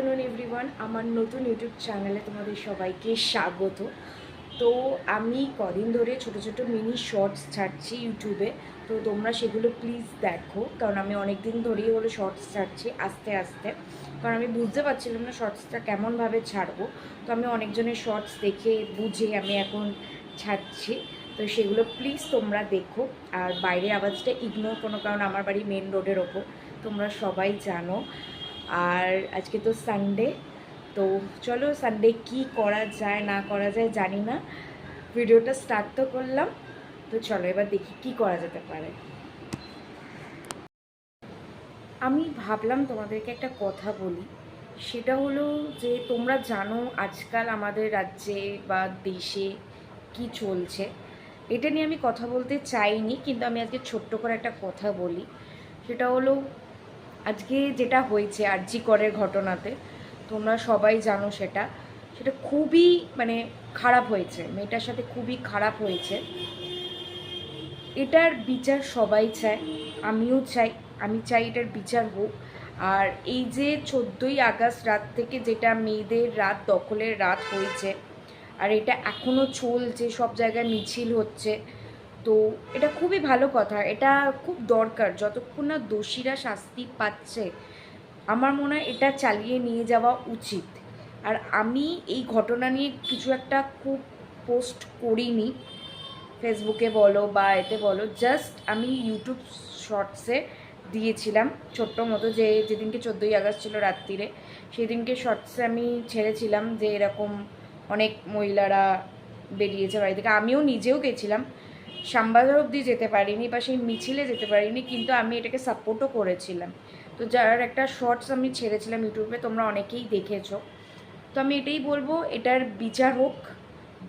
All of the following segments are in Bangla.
আফটারনুন এভরিওয়ান, আমার নতুন ইউটিউব চ্যানেলে তোমাদের সবাইকে স্বাগত। তো আমি কদিন ধরে ছোট ছোট মিনি শর্টস ছাড়ছি ইউটিউবে, তো তোমরা সেগুলো প্লিজ দেখো, কারণ আমি অনেক দিন ধরেই হলো শর্টস ছাড়ছি আস্তে আস্তে, কারণ আমি বুঝতে পারছিলাম না শর্টসটা কেমনভাবে ছাড়বো। তো আমি অনেকজনের শর্টস দেখে বুঝে আমি এখন ছাড়ছি, তো সেগুলো প্লিজ তোমরা দেখো। আর বাইরের আওয়াজটা ইগনোর কোনো, কারণ আমার বাড়ি মেন রোডের ওপর, তোমরা সবাই জানো। আর আজকে তো সানডে, তো চলো সানডে কি করা যায় না করা যায় জানি না, ভিডিওটা স্টার্ট তো করলাম। তো চলো এবার দেখি কি করা যেতে পারে। আমি ভাবলাম তোমাদেরকে একটা কথা বলি, সেটা হলো যে তোমরা জানো আজকাল আমাদের রাজ্যে বা দেশে কি চলছে, এটা নিয়ে আমি কথা বলতে চাইনি, কিন্তু আমি আজকে ছোট্ট করে একটা কথা বলি। সেটা হলো আজকে যেটা হয়েছে আরজি করের ঘটনাতে, তোমরা সবাই জানো সেটা সেটা খুবই মানে খারাপ হয়েছে, মেয়েটার সাথে খুবই খারাপ হয়েছে। এটার বিচার সবাই চায়, আমিও চাই, আমি চাই এটার বিচার হোক। আর এই যে 14ই আগস্ট রাত থেকে যেটা মেয়েদের রাত দখলের রাত হয়েছে, আর এটা এখনও চলছে, সব জায়গায় মিছিল হচ্ছে, তো এটা খুবই ভালো কথা, এটা খুব দরকার। যতক্ষণ না দোষীরা শাস্তি পাচ্ছে, আমার মনে হয় এটা চালিয়ে নিয়ে যাওয়া উচিত। আর আমি এই ঘটনা নিয়ে কিছু একটা খুব পোস্ট করিনি, ফেসবুকে বলো বা এতে বলো, জাস্ট আমি ইউটিউব শর্টসে দিয়েছিলাম ছোট্ট মতো, যে যেদিনকে 14ই আগস্ট ছিল রাত্রিরে, সেদিনকে শর্টসে আমি ছেড়েছিলাম যে এরকম অনেক মহিলারা বেরিয়েছে বাড়ি থেকে, আমিও নিজেও গেছিলাম, শ্যামবাজার অবধি যেতে পারিনি বা সেই মিছিলে যেতে পারিনি, কিন্তু আমি এটাকে সাপোর্টও করেছিলাম। তো যার একটা শর্টস আমি ছেড়েছিলাম ইউটিউবে, তোমরা অনেকেই দেখেছো। তো আমি এটাই বলবো, এটার বিচার হোক,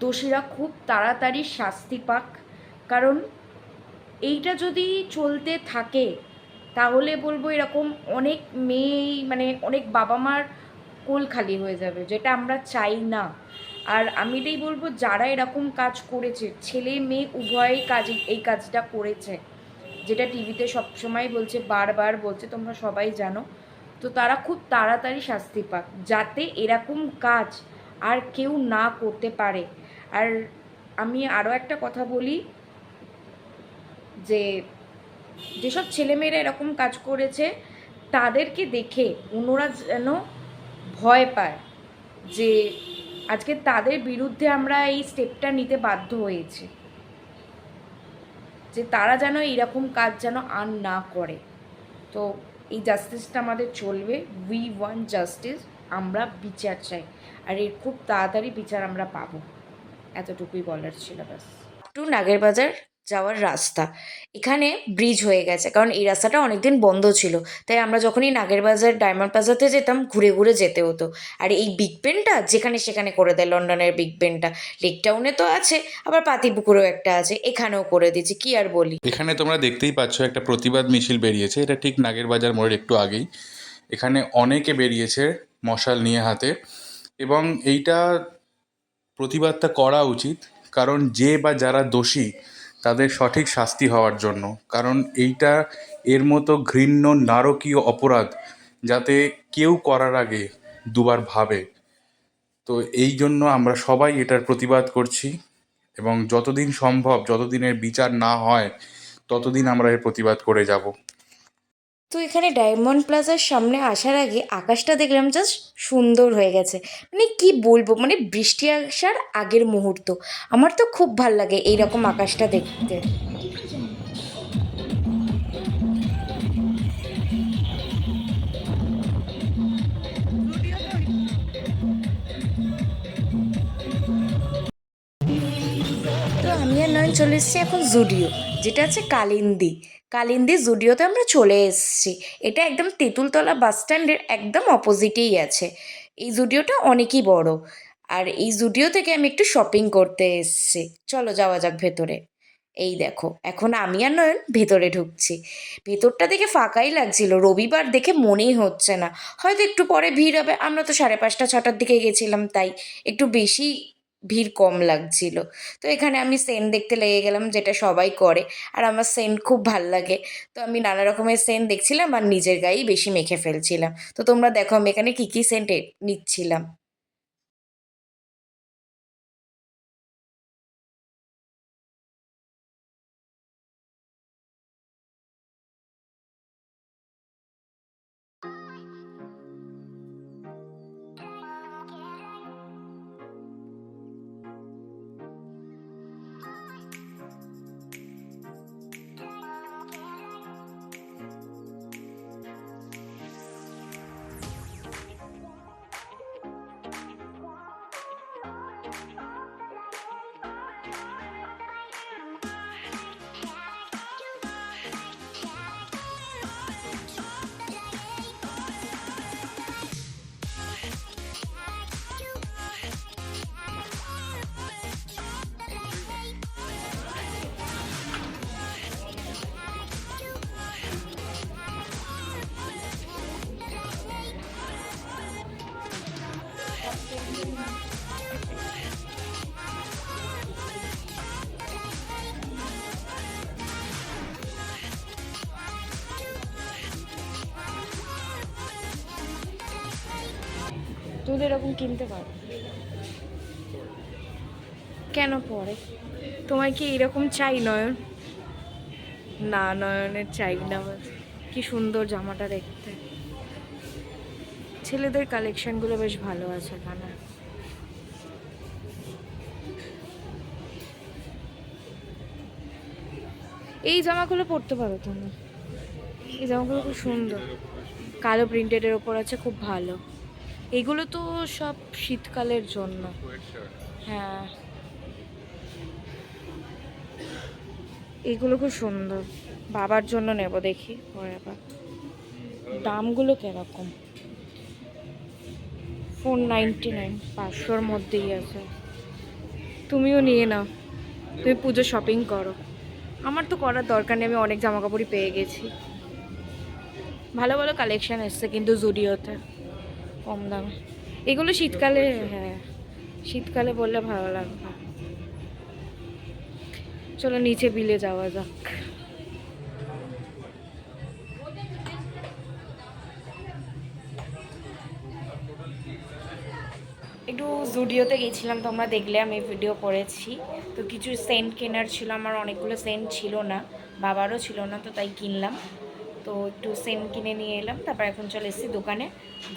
দোষীরা খুব তাড়াতাড়ি শাস্তি পাক। কারণ এইটা যদি চলতে থাকে তাহলে বলবো এরকম অনেক মেয়ে, মানে অনেক বাবা মার কোল খালি হয়ে যাবে, যেটা আমরা চাই না। আর আমি এটাই বলবো, যারা এরকম কাজ করেছে, ছেলে মেয়ে উভয়ই এই কাজটা করেছে, যেটা টিভিতে সবসময় বলছে, বারবার বলছে, তোমরা সবাই জানো, তো তারা খুব তাড়াতাড়ি শাস্তি পাক, যাতে এরকম কাজ আর কেউ না করতে পারে। আর আমি আরও একটা কথা বলি, যে যেসব ছেলেমেয়েরা এরকম কাজ করেছে তাদেরকে দেখে অন্যরা যেন ভয় পায়, যে আজকে তাদের বিরুদ্ধে আমরা এই স্টেপটা নিতে বাধ্য হয়েছি, যে তারা যেন এইরকম কাজ যেন আর না করে। তো এই জাস্টিসটা আমাদের চলবে, উই ওয়ান্ট জাস্টিস, আমরা বিচার চাই, আর এর খুব তাড়াতাড়ি বিচার আমরা পাবো। এতটুকুই বলার ছিল ব্যাস। টু নাগেরবাজার যাওয়ার রাস্তা, এখানে ব্রিজ হয়ে গেছে, কারণ এই রাস্তাটা অনেকদিন বন্ধ ছিল, তাই আমরা যখনই নাগেরবাজার ডায়মন্ড প্লাজাতে যেতাম ঘুরে ঘুরে যেতে হতো। আর এই বিগ বেনটা যেখানে সেখানে করে দেয়, লন্ডনের বিগ বেনটা, লেক টাউনে তো আছে, আবার পাতিপুকুরেও একটা আছে, এখানেও করে দিয়েছে, কি আর বলি। এখানে তোমরা দেখতেই পাচ্ছ একটা প্রতিবাদ মিছিল বেরিয়েছে, এটা ঠিক নাগেরবাজার মোড়ের একটু আগেই। এখানে অনেকে বেরিয়েছে মশাল নিয়ে হাতে, এবং এইটা প্রতিবাদটা করা উচিত, কারণ যে বা যারা দোষী তাদের সঠিক শাস্তি হওয়ার জন্য। কারণ এইটা এর মতো ঘৃণ্য নারকীয় অপরাধ যাতে কেউ করার আগে দুবার ভাবে। তো এই জন্য আমরা সবাই এটার প্রতিবাদ করছি, এবং যতদিন সম্ভব, যতদিনের বিচার না হয়, ততদিন আমরা এর প্রতিবাদ করে যাব। তো এখানে ডায়মন্ড প্লাজার সামনে আসার আগে আকাশটা দেখলাম জাস্ট সুন্দর হয়ে গেছে, মানে কি বলবো, মানে বৃষ্টি আসার আগের মুহূর্ত। আমার তো খুব ভাল লাগে এইরকম আকাশটা দেখতে। তো আমি আর নয়ন চলে এসেছি এখন জুডিও, যেটা আছে কালিন্দী। কালিন্দী জুডিওতে আমরা চলে এসেছি, এটা একদম তেঁতুলতলা বাস স্ট্যান্ডের একদম অপোজিটেই আছে। এই জুডিওটা অনেকই বড়, আর এই জুডিও থেকে আমি একটু শপিং করতে এসেছি। চলো যাওয়া যাক ভেতরে। এই দেখো, এখন আমি আর নয়ন ভেতরে ঢুকছি। ভেতরটা দেখে ফাঁকাই লাগছিল, রবিবার দেখে মনেই হচ্ছে না, হয়তো একটু পরে ভিড় হবে, আমরা তো 5:30 6টার দিকে গেছিলাম, তাই একটু বেশি ভিড় কম লাগছিল। তো এখানে আমি সেন্ট দেখতে লেগে গেলাম, যেটা সবাই করে। আর আমার সেন্ট খুব ভাল লাগে। তো আমি নানা রকমের সেন্ট দেখছিলাম আর নিজের গায়েই বেশি মেখে ফেলছিলাম। তো তোমরা দেখো আমি এখানে কী কী সেন্ট নিচ্ছিলাম। তুমি তো এরকম কিনতে পারো। কেন পরে তোমার কি এরকম চাই নয়ন? না, নয়নের চাই না। কি সুন্দর জামাটা দেখতে। ছেলেদের কালেকশনগুলো বেশ ভালো আছে এখানে। এই জামাগুলো পরতে পারো তুমি। এই জামাগুলো খুব সুন্দর, কালো প্রিন্টেডের ওপর আছে, খুব ভালো। এগুলো তো সব শীতকালের জন্য। হ্যাঁ, এগুলো খুব সুন্দর। বাবার জন্য নেব, দেখি পরে আবার। দামগুলো কিরকম? 499, 500-র মধ্যেই আছে। তুমিও নিয়ে নাও, তুমি পুজো শপিং করো। আমার তো করার দরকার নেই, আমি অনেক জামা কাপড়ই পেয়ে গেছি। ভালো ভালো কালেকশন এসছে কিন্তু জুডিওতে, কম দামে। এগুলো শীতকালে, হ্যাঁ শীতকালে বললে ভালো লাগবে। চলো নিচে বিলে যাওয়া যাক। একটু জুডিওতে গেছিলাম, তোমরা দেখলে আমি ভিডিও করেছি। তো কিছু সেন্ট কেনার ছিল, আমার অনেকগুলো সেন্ট ছিল না, বাবারও ছিল না, তো তাই কিনলাম। তো একটু সেন্ট কিনে নিয়ে এলাম, তারপর এখন চলে এসেছি দোকানে।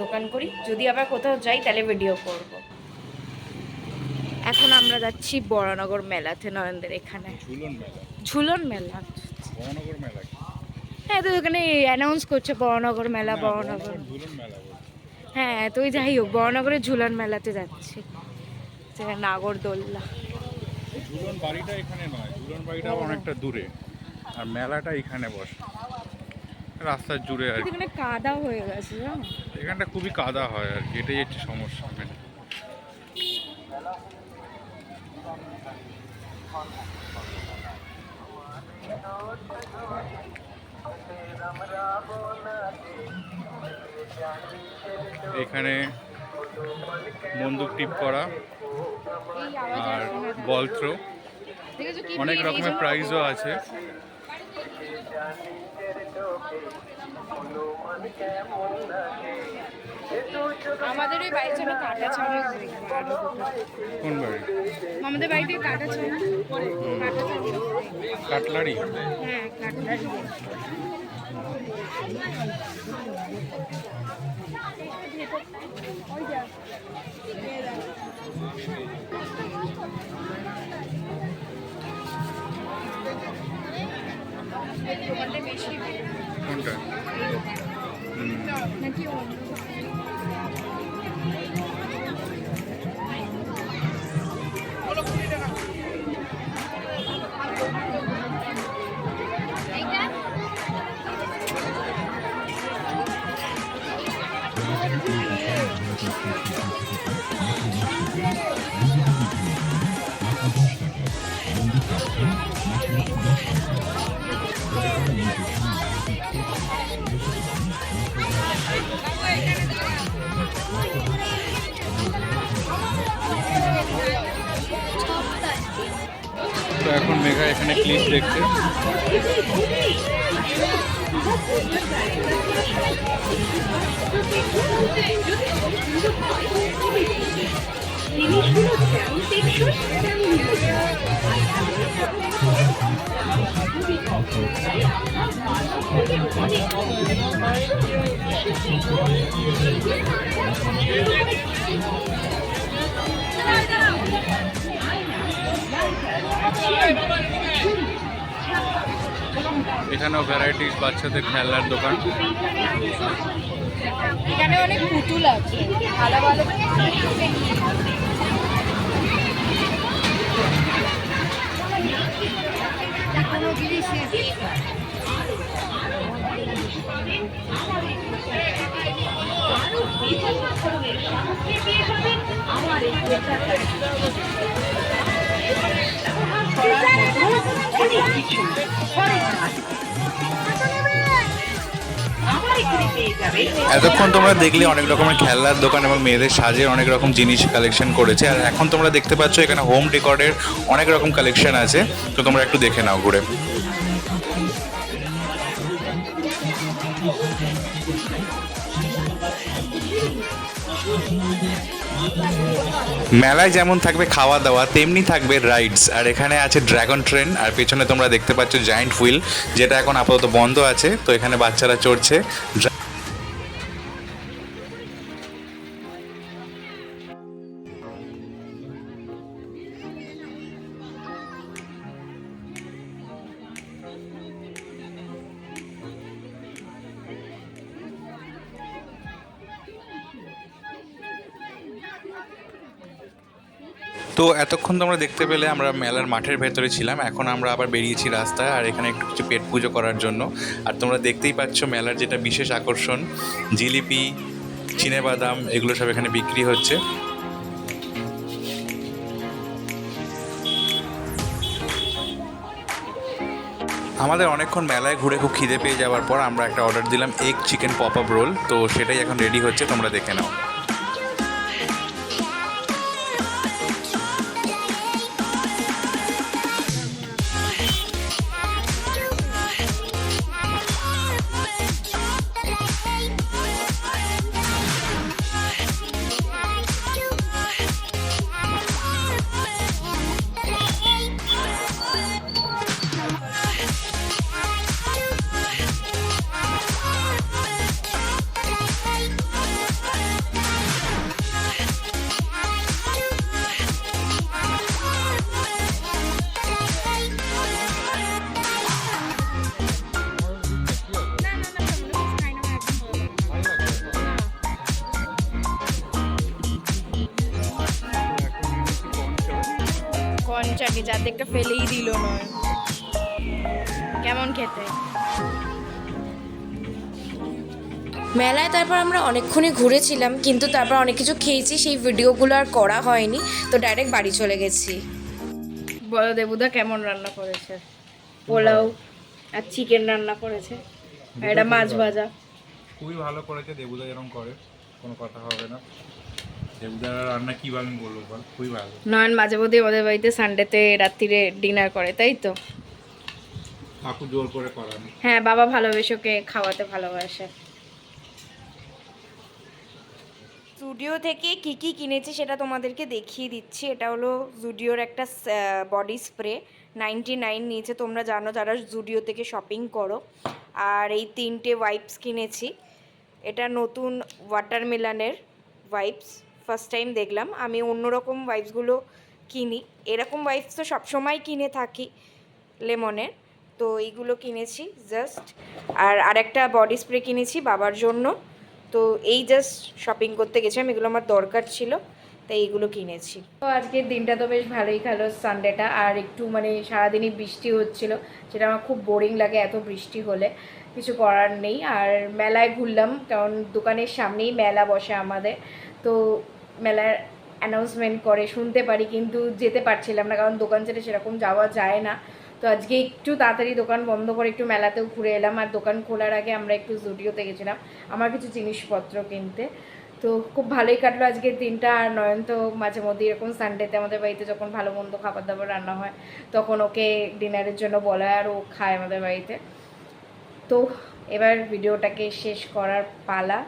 দোকান করি, যদি আবার কোথাও যাই তাহলে ভিডিও করব। এখন আমরা যাচ্ছি বরানগর মেলাতে, নয়নদের এখানে। ঝুলন মেলা। হ্যাঁ, তো এখানে অ্যানাউন্স করছে বরানগর মেলা, বরানগর। হ্যাঁ, তো যাই হোক, বরানগরের ঝুলন মেলাতে যাচ্ছি, যেখানে নাগরদোল্লা। ঝুলন বাড়িটা এখানে নয়, ঝুলন বাড়িটা অনেকটা দূরে, আর মেলাটা এখানে বসে রাস্তার জুড়ে আর কি। এখানে কাদা হয়ে গেছে জানো, এখানটা খুবই কাদা হয় আর কি, এটাই হচ্ছে সমস্যা মেন। এখানে বন্দুক টিপ করা আর বল থ্রো, অনেক রকমের প্রাইজও আছে। আমাদের ওই বাড়ির জন্য কাটা ছাড়া। কোন বাড়ি? আমাদের বাড়িতে কাটা ছাড়া, কাটলারি। হ্যাঁ কাটলারি। কোনটা? নাকি এখন মেঘা এখানে ক্লিপ দেখছে। এখানেও ভ্যারাইটিস বাচ্চাদের খেলনার দোকান। এখানে অনেক পুতুল আছে, ভালো ভালো। এতক্ষণ তোমরা দেখলে অনেক রকমের খেলনার দোকান এবং মেয়েদের সাজের অনেক রকম জিনিস কালেকশন করেছে, আর এখন তোমরা দেখতে পাচ্ছ এখানে হোম ডেকোরের অনেক রকম কালেকশন আছে। তো তোমরা একটু দেখে নাও ঘুরে। মেলায় যেমন থাকবে খাওয়া দাওয়া, তেমনি থাকবে রাইডস। আর এখানে আছে ড্রাগন ট্রেন, আর পেছনে তোমরা দেখতে পাচ্ছ জায়ান্ট হুইল, যেটা এখন আপাতত বন্ধ আছে। তো এখানে বাচ্চারা চড়ছে। তো এতক্ষণ তোমরা দেখতে পেলে আমরা মেলার মাঠের ভেতরে ছিলাম, এখন আমরা আবার বেরিয়েছি রাস্তায়, আর এখানে একটু কিছু পেট পুজো করার জন্য। আর তোমরা দেখতেই পাচ্ছ মেলার যেটা বিশেষ আকর্ষণ, জিলিপি, চিনেবাদাম, এগুলো সব এখানে বিক্রি হচ্ছে। আমাদের অনেকক্ষণ মেলায় ঘুরে খুব খিদে পেয়ে যাওয়ার পর আমরা একটা অর্ডার দিলাম egg chicken pop up role. তো সেটাই এখন রেডি হচ্ছে, তোমরা দেখে নাও। কনচাকে যাতে একটা ফেলেই দিল নয়, কেমন খেতে। মেলায় তারপর আমরা অনেকক্ষণই ঘুরেছিলাম, কিন্তু তারপর অনেক কিছু খেয়েছি, সেই ভিডিওগুলো আর করা হয়নি। তো ডাইরেক্ট বাড়ি চলে গেছি। বলো দেবুদা কেমন রান্না করেছে? পোলাও আর চিকেন রান্না করেছে, আর এটা মাছ ভাজা। খুবই ভালো করেছে, দেবুদা যেরকম করে কোনো কথা হবে না। দেবুদার রান্না কি আমি বলবো বল, খুবই ভালো। নয়ন মাঝে মধ্যে আমাদের বাড়িতে সানডেতে রাত্রিরে ডিনার করে, তাই তো? কাকু জোর করে করানো। হ্যাঁ, বাবা ভালোবেসে ওকে খাওয়াতে ভালোবাসে। জুডিও থেকে কি কি কিনেছি সেটা তোমাদেরকে দেখিয়ে দিচ্ছি। এটা হলো জুডিওর একটা বডি স্প্রে, 99 নিয়েছে, তোমরা জানো যারা জুডিও থেকে শপিং করো। আর এই 3টে ওয়াইপস কিনেছি। এটা নতুন ওয়াটারমেলনের ওয়াইপস, ফার্স্ট টাইম দেখলাম। আমি অন্যরকম ওয়াইপসগুলো কিনি, এরকম ওয়াইপস তো সবসময় কিনে থাকি লেমনের। তো এইগুলো কিনেছি জাস্ট। আর আরেকটা বডি স্প্রে কিনেছি বাবার জন্য। তো এই জাস্ট শপিং করতে গেছিলাম, এগুলো আমার দরকার ছিল, তাই এইগুলো কিনেছি। তো আজকের দিনটা তো বেশ ভালোই গেলো, সানডেটা। আর একটু মানে সারাদিনই বৃষ্টি হচ্ছিল, যেটা আমার খুব বোরিং লাগে এত বৃষ্টি হলে, কিছু করার নেই। আর মেলায় ঘুরলাম, কারণ দোকানের সামনেই মেলা বসে আমাদের। তো মেলার অ্যানাউন্সমেন্ট করে শুনতে পারি, কিন্তু যেতে পারছিলাম না, কারণ দোকান ছেড়ে সেরকম যাওয়া যায় না। তো আজকে একটু তাড়াতাড়ি দোকান বন্ধ করে একটু মেলাতেও ঘুরে এলাম। আর দোকান খোলার আগে আমরা একটু জুডিওতে গেছিলাম আমার কিছু জিনিসপত্র কিনতে। তো খুব ভালোই কাটলো আজকের দিনটা। আর নয়ন তো মাঝে মধ্যে এরকম সানডেতে আমাদের বাড়িতে যখন ভালো মন্দ খাবার দাবার রান্না হয় তখন ওকে ডিনারের জন্য বলা হয় আর ও খায় আমাদের বাড়িতে। তো এবার ভিডিওটাকে শেষ করার পালা।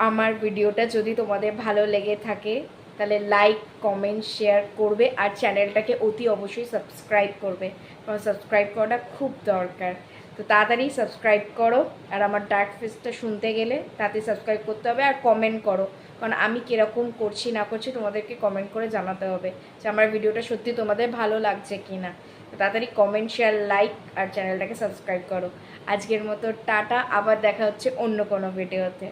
আমার ভিডিওটা যদি তোমাদের ভালো লেগে থাকে তাহলে লাইক কমেন্ট শেয়ার করবে আর চ্যানেলটাকে অতি অবশ্যই সাবস্ক্রাইব করবে, কারণ সাবস্ক্রাইব করাটা খুব দরকার। তো তাড়াতাড়ি সাবস্ক্রাইব করো। আর আমার ডার্ক ফেসটা শুনতে গেলে তাতে সাবস্ক্রাইব করতে হবে আর কমেন্ট করো, কারণ আমি কীরকম করছি না করছি তোমাদেরকে কমেন্ট করে জানাতে হবে যে আমার ভিডিওটা সত্যি তোমাদের ভালো লাগছে কি না। তো তাড়াতাড়ি কমেন্ট শেয়ার লাইক আর চ্যানেলটাকে সাবস্ক্রাইব করো। আজকের মতো টাটা, আবার দেখা হচ্ছে অন্য কোনো ভিডিওতে।